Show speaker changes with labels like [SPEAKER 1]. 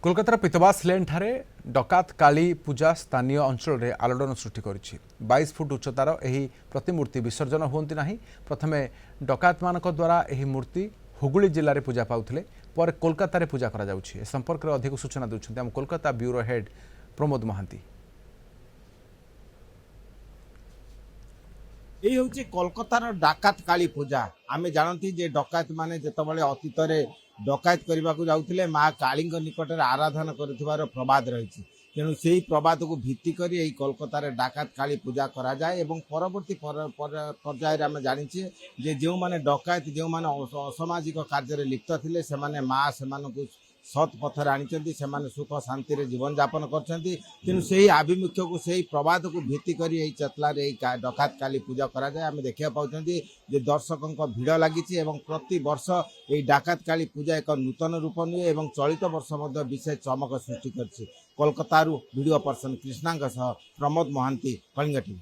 [SPEAKER 1] कोलकातार पीतबास लेन ठारे डकात काली पूजा स्थानीय अंचल में आलोड़न सृष्टि करिछि। 22 फुट उच्चतार एही प्रतिमूर्ति विसर्जन हुअंती नाही। प्रथमे डकात मानक द्वारा एही मूर्ति हुगुली जिले में पूजा पाउथिले, पर कोलकाता पूजा करा जाउछि। ए संपर्क में अधिक सूचना देउछन्ति हम कोलकाता ब्यूरो हेड प्रमोद महांती।
[SPEAKER 2] ये हूँ कोलकातार डाकात काली पूजा। आम जानती जे डकायत माने जितेबाला अतीत डकायत करने को जाऊे माँ काली निकट में आराधना कर प्रबाद रही। तेणु से ही प्रबाद को भित्ति कर कोलकातार डाकात काली पूजा करा जाए एवं परवर्ती पर्यायर आम जाचे जे जो मैंने डकायत जो मैंने असामाजिक कार्य लिप्त थे से माँ से सत् पथर आनी से सुख शांति जीवन यापन करछन्ति। तेणु से आभिमुख्य को से प्रबाद को भित्ति कर चतलार डकात काली पूजा करा जाए। आम देखा पाउछन्ति जे दर्शकों भिड़ लगी प्रति वर्ष ये डाकात काली पूजा एक नूतन रूप निए एवं चलित वर्ष विशेष चमक सृष्टि कर। Kolkata video person Krishna Pramod Mahanty, Kalinga TV.